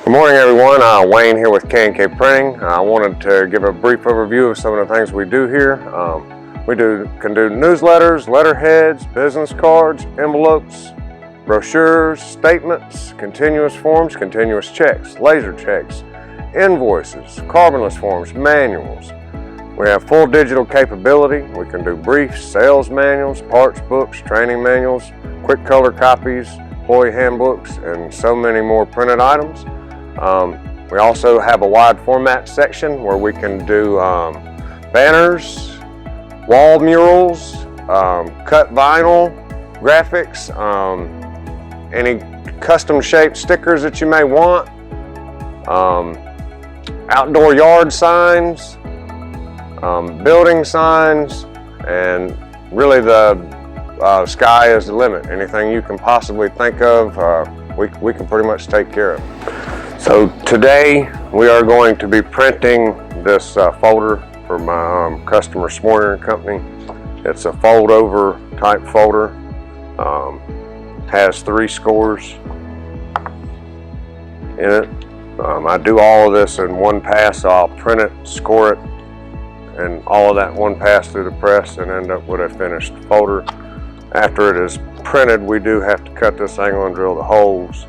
Good morning, everyone. Wayne here with K&K Printing. I wanted to give a brief overview of some of the things we do here. We can do newsletters, letterheads, business cards, envelopes, brochures, statements, continuous forms, continuous checks, laser checks, invoices, carbonless forms, manuals. We have full digital capability. We can do briefs, sales manuals, parts books, training manuals, quick color copies, employee handbooks, and so many more printed items. We also have a wide format section where we can do banners, wall murals, cut vinyl, graphics, any custom shaped stickers that you may want, outdoor yard signs, building signs, and really the sky is the limit. Anything you can possibly think of, we can pretty much take care of. So today we are going to be printing this folder for my customer Smoyer & Company. It's a fold over type folder. Has 3 scores in it. I do all of this in one pass, so I'll print it, score it, and all of that one pass through the press and end up with a finished folder. After it is printed, we do have to cut this angle and drill the holes,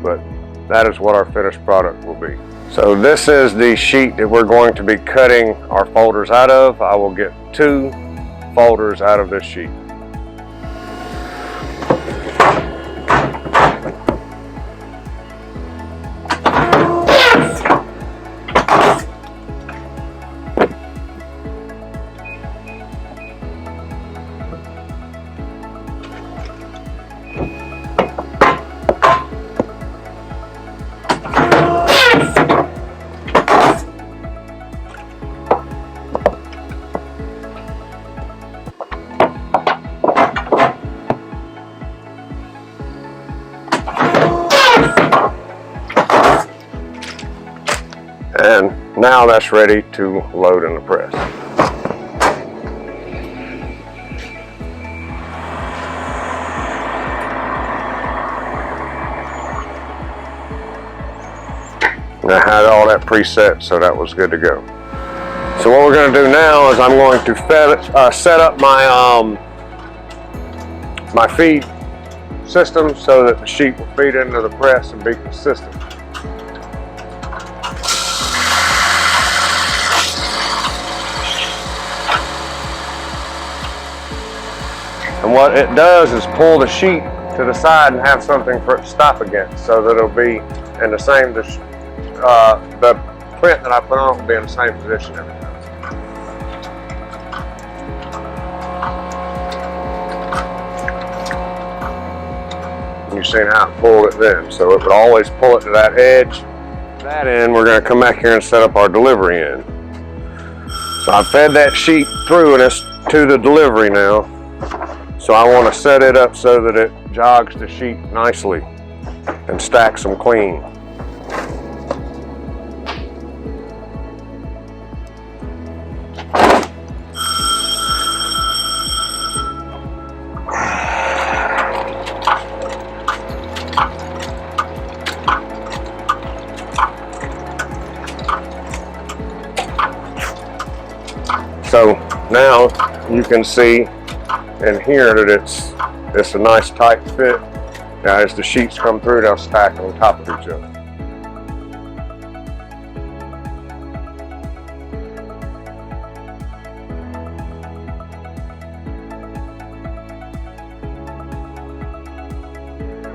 but that is what our finished product will be. So this is the sheet that we're going to be cutting our folders out of. I will get 2 folders out of this sheet. And now that's ready to load in the press. And I had all that preset, so that was good to go. So what we're going to do now is I'm going to set up my my feed system so that the sheet will feed into the press and be consistent. And what it does is pull the sheet to the side and have something for it to stop against, so that it'll be in the same, the print that I put on will be in the same position every time. You've seen how it pulled it then, so it would always pull it to that edge. That end, we're going to come back here and set up our delivery end. So I fed that sheet through and it's to the delivery now. So I want to set it up so that it jogs the sheet nicely and stacks them clean. So now you can see in here that it's a nice tight fit. Now as the sheets come through, they'll stack on top of each other.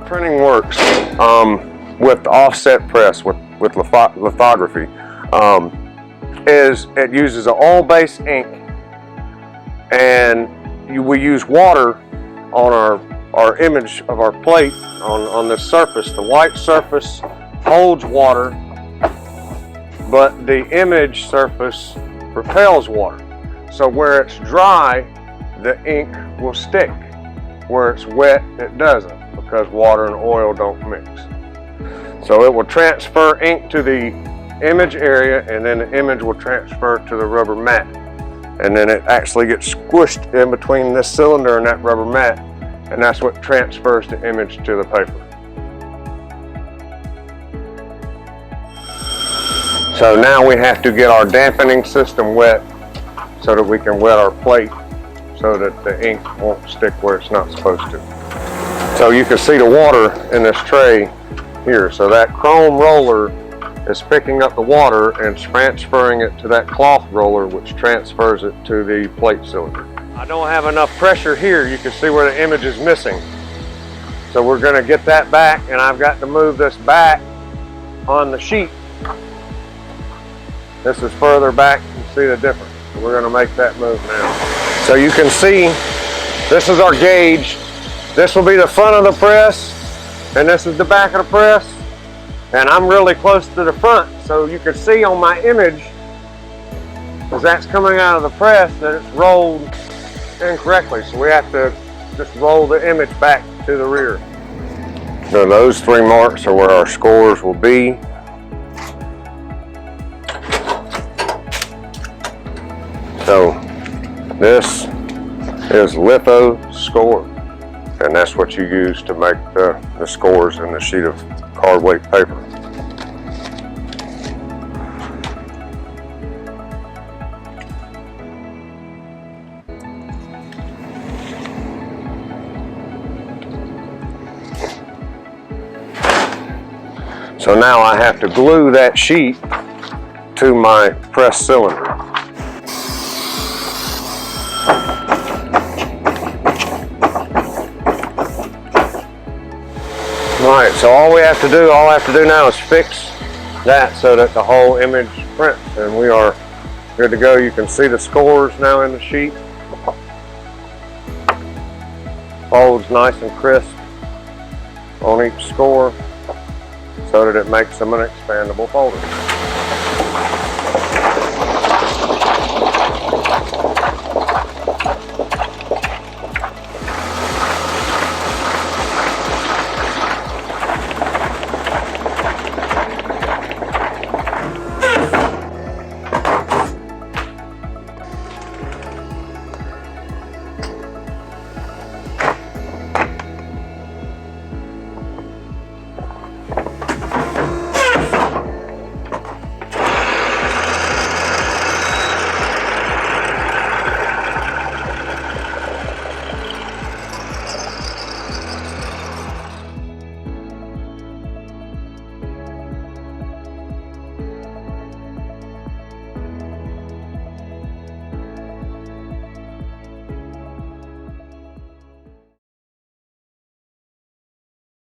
Printing works with the offset press with lithography. Is it uses an oil-based ink, and we use water on our image of our plate on this surface. The white surface holds water, but the image surface repels water. So where it's dry, the ink will stick. Where it's wet, it doesn't, because water and oil don't mix. So it will transfer ink to the image area, and then the image will transfer to the rubber mat. And then it actually gets squished in between this cylinder and that rubber mat, and that's what transfers the image to the paper. So now we have to get our dampening system wet so that we can wet our plate so that the ink won't stick where it's not supposed to. So you can see the water in this tray here. So that chrome roller is picking up the water and transferring it to that cloth roller, which transfers it to the plate cylinder. I don't have enough pressure here. You can see where the image is missing. So we're going to get that back, and I've got to move this back on the sheet. This is further back. You can see the difference. So we're going to make that move now. So you can see this is our gauge. This will be the front of the press, and this is the back of the press. And I'm really close to the front, so you can see on my image, as that's coming out of the press, that it's rolled incorrectly. So we have to just roll the image back to the rear. So those 3 marks are where our scores will be. So this is litho score, and that's what you use to make the scores in the sheet of card weight paper. So now I have to glue that sheet to my press cylinder. Alright, so all I have to do now is fix that so that the whole image prints, and we are good to go. You can see the scores now in the sheet. Folds nice and crisp on each score so that it makes them an expandable folder.